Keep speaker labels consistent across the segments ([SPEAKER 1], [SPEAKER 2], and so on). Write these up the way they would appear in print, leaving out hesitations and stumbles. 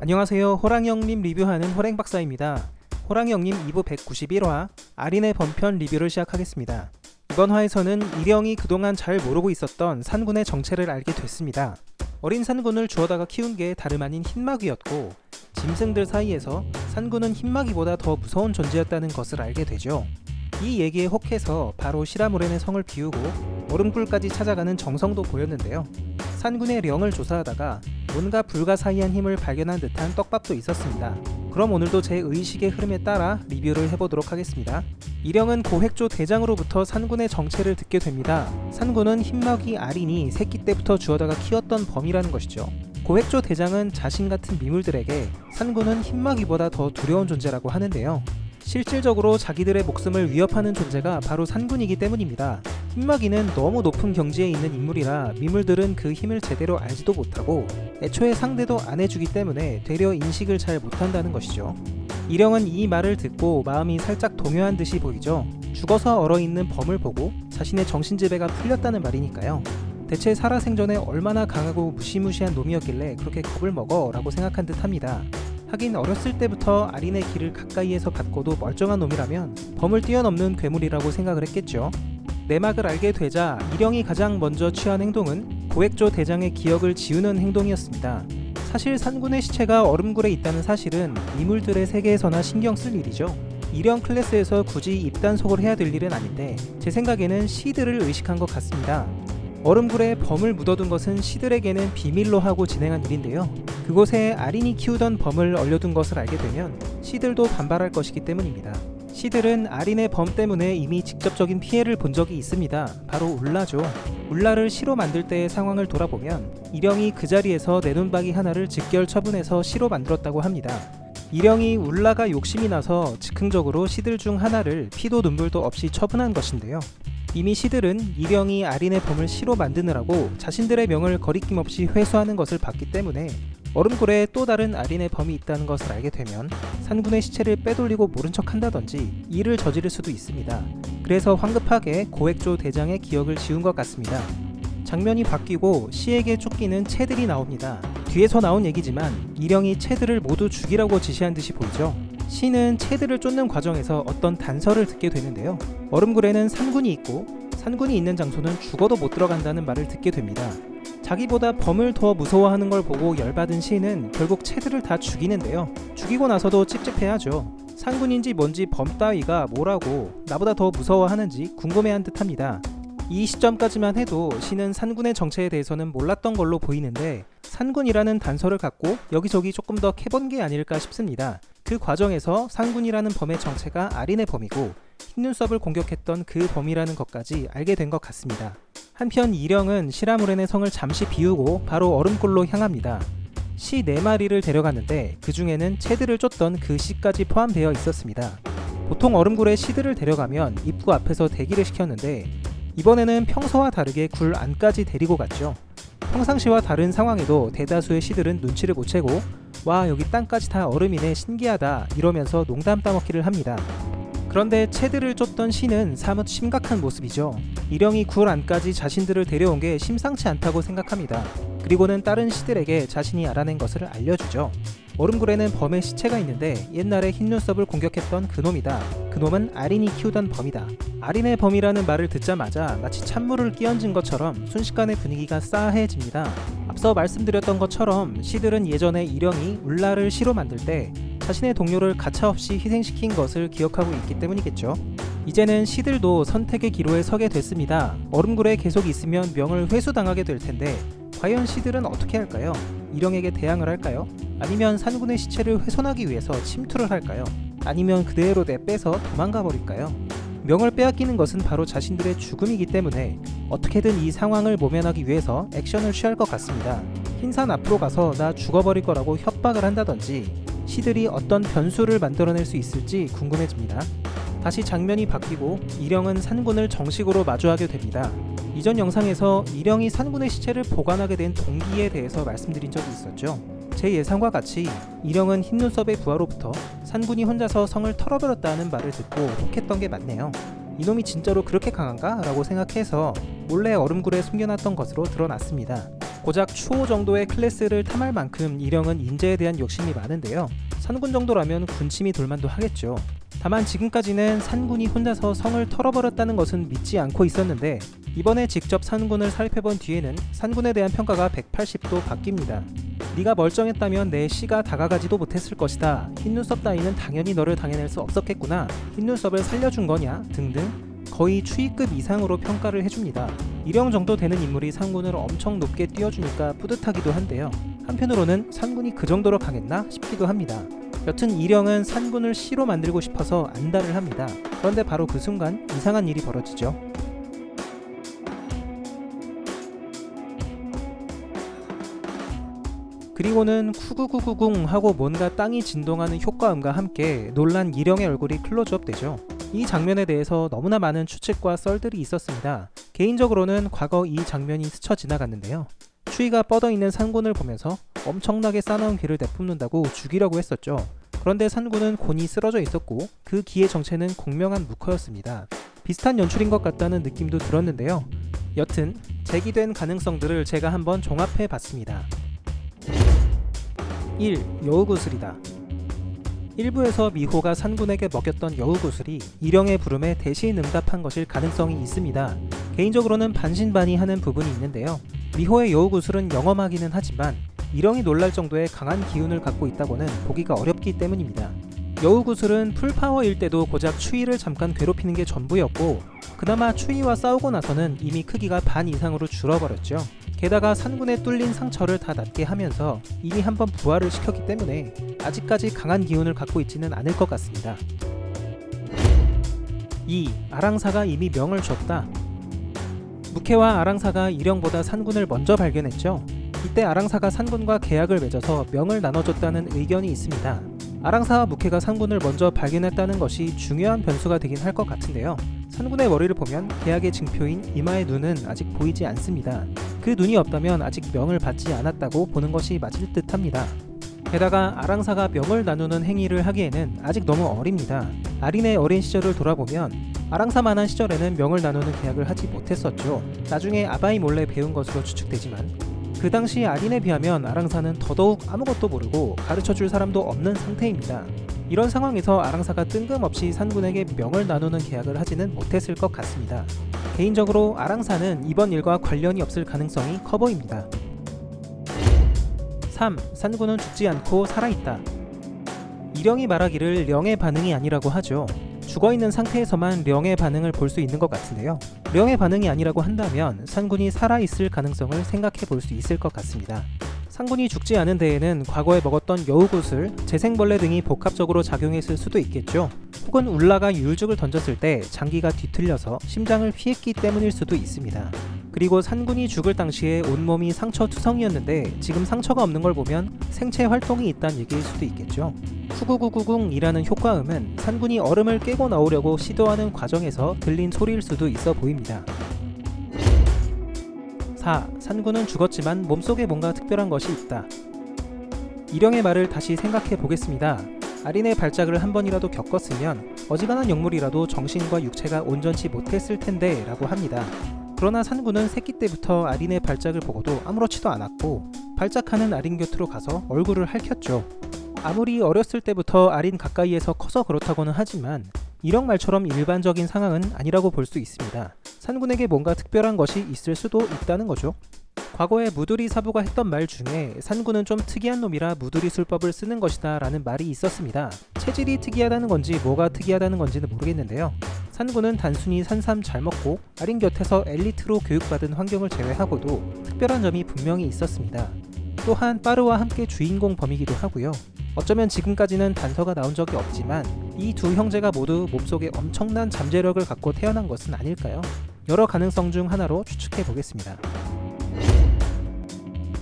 [SPEAKER 1] 안녕하세요. 호랑이형님 리뷰하는 호랭박사입니다. 호랑이형님 2부 191화 아린의 범편 리뷰를 시작하겠습니다. 이번 화에서는 일영이 그동안 잘 모르고 있었던 산군의 정체를 알게 됐습니다. 어린 산군을 주워다가 키운 게 다름 아닌 흰마귀였고 짐승들 사이에서 산군은 흰마귀보다 더 무서운 존재였다는 것을 알게 되죠. 이 얘기에 혹해서 바로 시라모렌의 성을 비우고 얼음굴까지 찾아가는 정성도 보였는데요. 산군의 령을 조사하다가 뭔가 불가사의한 힘을 발견한 듯한 떡밥도 있었습니다. 그럼 오늘도 제 의식의 흐름에 따라 리뷰를 해보도록 하겠습니다. 일영은 고획조 대장으로부터 산군의 정체를 듣게 됩니다. 산군은 흰마귀 아린이 새끼 때부터 주워다가 키웠던 범이라는 것이죠. 고획조 대장은 자신 같은 미물들에게 산군은 흰마귀보다 더 두려운 존재라고 하는데요. 실질적으로 자기들의 목숨을 위협하는 존재가 바로 산군이기 때문입니다. 흰마귀는 너무 높은 경지에 있는 인물이라 미물들은 그 힘을 제대로 알지도 못하고 애초에 상대도 안 해주기 때문에 되려 인식을 잘 못한다는 것이죠. 일영은 이 말을 듣고 마음이 살짝 동요한 듯이 보이죠. 죽어서 얼어있는 범을 보고 자신의 정신지배가 풀렸다는 말이니까요. 대체 살아생전에 얼마나 강하고 무시무시한 놈이었길래 그렇게 겁을 먹어 라고 생각한 듯 합니다. 하긴 어렸을 때부터 아린의 길을 가까이에서 받고도 멀쩡한 놈이라면 범을 뛰어넘는 괴물이라고 생각을 했겠죠. 내막을 알게 되자 일영이 가장 먼저 취한 행동은 고획조 대장의 기억을 지우는 행동이었습니다. 사실 산군의 시체가 얼음굴에 있다는 사실은 미물들의 세계에서나 신경 쓸 일이죠. 일영 클래스에서 굳이 입단속을 해야 될 일은 아닌데 제 생각에는 시드를 의식한 것 같습니다. 얼음굴에 범을 묻어둔 것은 시들에게는 비밀로 하고 진행한 일인데요. 그곳에 아린이 키우던 범을 얼려둔 것을 알게 되면 시들도 반발할 것이기 때문입니다. 시들은 아린의 범 때문에 이미 직접적인 피해를 본 적이 있습니다. 바로 울라죠. 울라를 시로 만들 때의 상황을 돌아보면 일영이 그 자리에서 내눈박이 하나를 즉결 처분해서 시로 만들었다고 합니다. 일영이 울라가 욕심이 나서 즉흥적으로 시들 중 하나를 피도 눈물도 없이 처분한 것인데요. 이미 시들은 일영이 아린의 범을 시로 만드느라고 자신들의 명을 거리낌 없이 회수하는 것을 봤기 때문에 얼음굴에 또 다른 아린의 범이 있다는 것을 알게 되면 산군의 시체를 빼돌리고 모른 척 한다든지 일을 저지를 수도 있습니다. 그래서 황급하게 고획조 대장의 기억을 지운 것 같습니다. 장면이 바뀌고 시에게 쫓기는 채들이 나옵니다. 뒤에서 나온 얘기지만 일영이 채들을 모두 죽이라고 지시한 듯이 보이죠. 시는 채들을 쫓는 과정에서 어떤 단서를 듣게 되는데요. 얼음굴에는 산군이 있고 산군이 있는 장소는 죽어도 못 들어간다는 말을 듣게 됩니다. 자기보다 범을 더 무서워하는 걸 보고 열받은 시는 결국 채들을 다 죽이는데요. 죽이고 나서도 찝찝해하죠. 산군인지 뭔지 범 따위가 뭐라고 나보다 더 무서워하는지 궁금해한 듯합니다. 이 시점까지만 해도 시는 산군의 정체에 대해서는 몰랐던 걸로 보이는데 산군이라는 단서를 갖고 여기저기 조금 더 캐본 게 아닐까 싶습니다. 그 과정에서 산군이라는 범의 정체가 아린의 범이고 흰눈썹을 공격했던 그 범이라는 것까지 알게 된 것 같습니다. 한편 일영은 시라모렌의 성을 잠시 비우고 바로 얼음굴로 향합니다. 시 4마리를 데려갔는데 그 중에는 채들을 쫓던 그 시까지 포함되어 있었습니다. 보통 얼음굴에 시들을 데려가면 입구 앞에서 대기를 시켰는데 이번에는 평소와 다르게 굴 안까지 데리고 갔죠. 평상시와 다른 상황에도 대다수의 시들은 눈치를 못 채고 와 여기 땅까지 다 얼음이네 신기하다 이러면서 농담 따먹기를 합니다. 그런데 채들을 쫓던 시는 사뭇 심각한 모습이죠. 일영이 굴 안까지 자신들을 데려온 게 심상치 않다고 생각합니다. 그리고는 다른 시들에게 자신이 알아낸 것을 알려주죠. 얼음굴에는 범의 시체가 있는데 옛날에 흰눈썹을 공격했던 그놈이다. 그놈은 아린이 키우던 범이다. 아린의 범이라는 말을 듣자마자 마치 찬물을 끼얹은 것처럼 순식간에 분위기가 싸해집니다. 앞서 말씀드렸던 것처럼 시들은 예전에 일영이 울라를 시로 만들 때 자신의 동료를 가차없이 희생시킨 것을 기억하고 있기 때문이겠죠. 이제는 시들도 선택의 기로에 서게 됐습니다. 얼음굴에 계속 있으면 명을 회수당하게 될 텐데 과연 시들은 어떻게 할까요? 일영에게 대항을 할까요? 아니면 산군의 시체를 훼손하기 위해서 침투를 할까요? 아니면 그대로 내빼서 도망가 버릴까요? 명을 빼앗기는 것은 바로 자신들의 죽음이기 때문에 어떻게든 이 상황을 모면하기 위해서 액션을 취할 것 같습니다. 흰산 앞으로 가서 나 죽어버릴 거라고 협박을 한다든지 시들이 어떤 변수를 만들어낼 수 있을지 궁금해집니다. 다시 장면이 바뀌고 일영은 산군을 정식으로 마주하게 됩니다. 이전 영상에서 일영이 산군의 시체를 보관하게 된 동기에 대해서 말씀드린 적이 있었죠. 제 예상과 같이 일영은 흰눈썹의 부하로부터 산군이 혼자서 성을 털어버렸다는 말을 듣고 혹했던 게 맞네요. 이놈이 진짜로 그렇게 강한가? 라고 생각해서 몰래 얼음굴에 숨겨놨던 것으로 드러났습니다. 고작 추호 정도의 클래스를 탐할 만큼 이령은 인재에 대한 욕심이 많은데요. 산군 정도라면 군침이 돌만도 하겠죠. 다만 지금까지는 산군이 혼자서 성을 털어버렸다는 것은 믿지 않고 있었는데 이번에 직접 산군을 살펴본 뒤에는 산군에 대한 평가가 180도 바뀝니다. 네가 멀쩡했다면 내 시가 다가가지도 못했을 것이다. 흰눈썹 따위는 당연히 너를 당해낼 수 없었겠구나. 흰눈썹을 살려준 거냐? 등등 거의 추위급 이상으로 평가를 해줍니다. 이령 정도 되는 인물이 산군을 엄청 높게 띄워주니까 뿌듯하기도 한데요. 한편으로는 산군이 그 정도로 강했나 싶기도 합니다. 여튼 이령은 산군을 시로 만들고 싶어서 안달을 합니다. 그런데 바로 그 순간 이상한 일이 벌어지죠. 그리고는 쿠구구구궁 하고 뭔가 땅이 진동하는 효과음과 함께 놀란 이령의 얼굴이 클로즈업 되죠. 이 장면에 대해서 너무나 많은 추측과 썰들이 있었습니다. 개인적으로는 과거 이 장면이 스쳐 지나갔는데요. 추위가 뻗어있는 산군을 보면서 엄청나게 싸나운 귀를 내뿜는다고 죽이려고 했었죠. 그런데 산군은 곤히 쓰러져 있었고 그 귀의 정체는 공명한 묵허였습니다. 비슷한 연출인 것 같다는 느낌도 들었는데요. 여튼 제기된 가능성들을 제가 한번 종합해 봤습니다. 1. 여우구슬이다. 일부에서 미호가 산군에게 먹였던 여우구슬이 이령의 부름에 대신 응답한 것일 가능성이 있습니다. 개인적으로는 반신반의하는 부분이 있는데요. 미호의 여우구슬은 영험하기는 하지만 이령이 놀랄 정도의 강한 기운을 갖고 있다고는 보기가 어렵기 때문입니다. 여우구슬은 풀파워일 때도 고작 추위를 잠깐 괴롭히는 게 전부였고 그나마 추위와 싸우고 나서는 이미 크기가 반 이상으로 줄어버렸죠. 게다가 산군에 뚫린 상처를 다 낫게 하면서 이미 한번 부활을 시켰기 때문에 아직까지 강한 기운을 갖고 있지는 않을 것 같습니다. 2. 아랑사가 이미 명을 줬다. 무케와 아랑사가 이령보다 산군을 먼저 발견했죠. 이때 아랑사가 산군과 계약을 맺어서 명을 나눠줬다는 의견이 있습니다. 아랑사와 무케가 산군을 먼저 발견했다는 것이 중요한 변수가 되긴 할 것 같은데요. 산군의 머리를 보면 계약의 증표인 이마의 눈은 아직 보이지 않습니다. 그 눈이 없다면 아직 명을 받지 않았다고 보는 것이 맞을 듯합니다. 게다가 아랑사가 명을 나누는 행위를 하기에는 아직 너무 어립니다. 아린의 어린 시절을 돌아보면 아랑사만한 시절에는 명을 나누는 계약을 하지 못했었죠. 나중에 아바이 몰래 배운 것으로 추측되지만 그 당시 아린에 비하면 아랑사는 더더욱 아무것도 모르고 가르쳐줄 사람도 없는 상태입니다. 이런 상황에서 아랑사가 뜬금없이 산군에게 명을 나누는 계약을 하지는 못했을 것 같습니다. 개인적으로 아랑사는 이번 일과 관련이 없을 가능성이 커 보입니다. 3. 산군은 죽지 않고 살아있다. 이령이 말하기를 령의 반응이 아니라고 하죠. 죽어있는 상태에서만 령의 반응을 볼 수 있는 것 같은데요. 령의 반응이 아니라고 한다면 산군이 살아있을 가능성을 생각해 볼 수 있을 것 같습니다. 산군이 죽지 않은 데에는 과거에 먹었던 여우구슬, 재생벌레 등이 복합적으로 작용했을 수도 있겠죠. 혹은 울라가 율죽을 던졌을 때 장기가 뒤틀려서 심장을 피했기 때문일 수도 있습니다. 그리고 산군이 죽을 당시에 온몸이 상처투성이었는데 지금 상처가 없는 걸 보면 생체 활동이 있다는 얘기일 수도 있겠죠. 후구구구궁이라는 효과음은 산군이 얼음을 깨고 나오려고 시도하는 과정에서 들린 소리일 수도 있어 보입니다. 4. 산군은 죽었지만 몸속에 뭔가 특별한 것이 있다. 이령의 말을 다시 생각해 보겠습니다. 아린의 발작을 한 번이라도 겪었으면 어지간한 약물이라도 정신과 육체가 온전치 못했을 텐데 라고 합니다. 그러나 산군은 새끼 때부터 아린의 발작을 보고도 아무렇지도 않았고 발작하는 아린 곁으로 가서 얼굴을 핥혔죠. 아무리 어렸을 때부터 아린 가까이에서 커서 그렇다고는 하지만 이령 말처럼 일반적인 상황은 아니라고 볼 수 있습니다. 산군에게 뭔가 특별한 것이 있을 수도 있다는 거죠. 과거에 무두리 사부가 했던 말 중에 산군은 좀 특이한 놈이라 무두리 술법을 쓰는 것이다 라는 말이 있었습니다. 체질이 특이하다는 건지 뭐가 특이하다는 건지는 모르겠는데요. 산군은 단순히 산삼 잘 먹고 아린 곁에서 엘리트로 교육받은 환경을 제외하고도 특별한 점이 분명히 있었습니다. 또한 빠르와 함께 주인공 범이기도 하고요. 어쩌면 지금까지는 단서가 나온 적이 없지만 이 두 형제가 모두 몸속에 엄청난 잠재력을 갖고 태어난 것은 아닐까요? 여러 가능성 중 하나로 추측해 보겠습니다.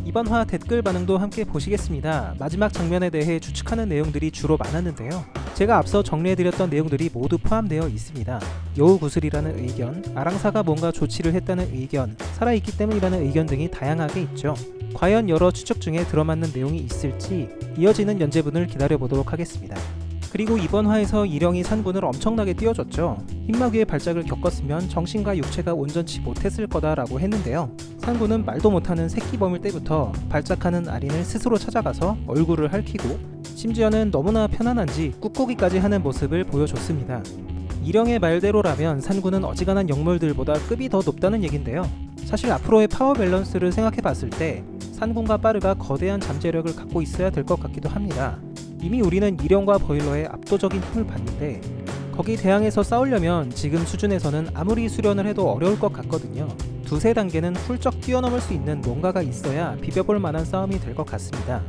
[SPEAKER 1] 이번 화 댓글 반응도 함께 보시겠습니다. 마지막 장면에 대해 추측하는 내용들이 주로 많았는데요. 제가 앞서 정리해드렸던 내용들이 모두 포함되어 있습니다. 여우구슬이라는 의견, 아랑사가 뭔가 조치를 했다는 의견, 살아있기 때문이라는 의견 등이 다양하게 있죠. 과연 여러 추측 중에 들어맞는 내용이 있을지 이어지는 연재분을 기다려보도록 하겠습니다. 그리고 이번 화에서 일영이 산군을 엄청나게 띄워줬죠. 흰마귀의 발작을 겪었으면 정신과 육체가 온전치 못했을 거다라고 했는데요. 산군은 말도 못하는 새끼범일 때부터 발작하는 아린을 스스로 찾아가서 얼굴을 핥히고 심지어는 너무나 편안한지 꾹꾹이까지 하는 모습을 보여줬습니다. 일영의 말대로라면 산군은 어지간한 영물들보다 급이 더 높다는 얘긴데요. 사실 앞으로의 파워 밸런스를 생각해봤을 때 산군과 빠르가 거대한 잠재력을 갖고 있어야 될 것 같기도 합니다. 이미 우리는 일영과 보일러의 압도적인 힘을 봤는데 거기 대항해서 싸우려면 지금 수준에서는 아무리 수련을 해도 어려울 것 같거든요. 두세 단계는 훌쩍 뛰어넘을 수 있는 뭔가가 있어야 비벼볼 만한 싸움이 될 것 같습니다.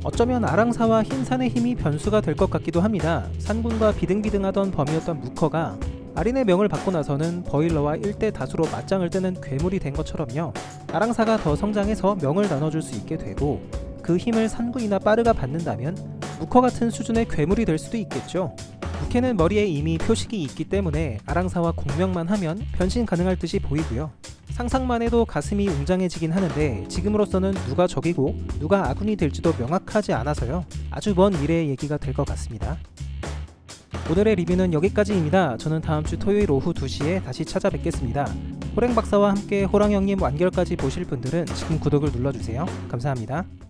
[SPEAKER 1] 어쩌면 아랑사와 흰산의 힘이 변수가 될 것 같기도 합니다. 산군과 비등비등하던 범이었던 무커가 아린의 명을 받고 나서는 버일러와 1대 다수로 맞짱을 뜨는 괴물이 된 것처럼요. 아랑사가 더 성장해서 명을 나눠줄 수 있게 되고 그 힘을 산군이나 빠르가 받는다면 무커 같은 수준의 괴물이 될 수도 있겠죠. 무케는 머리에 이미 표식이 있기 때문에 아랑사와 공명만 하면 변신 가능할 듯이 보이고요. 상상만 해도 가슴이 웅장해지긴 하는데 지금으로서는 누가 적이고 누가 아군이 될지도 명확하지 않아서요. 아주 먼 미래의 얘기가 될 것 같습니다. 오늘의 리뷰는 여기까지입니다. 저는 다음주 토요일 오후 2시에 다시 찾아뵙겠습니다. 호랭박사와 함께 호랑형님 완결까지 보실 분들은 지금 구독을 눌러주세요. 감사합니다.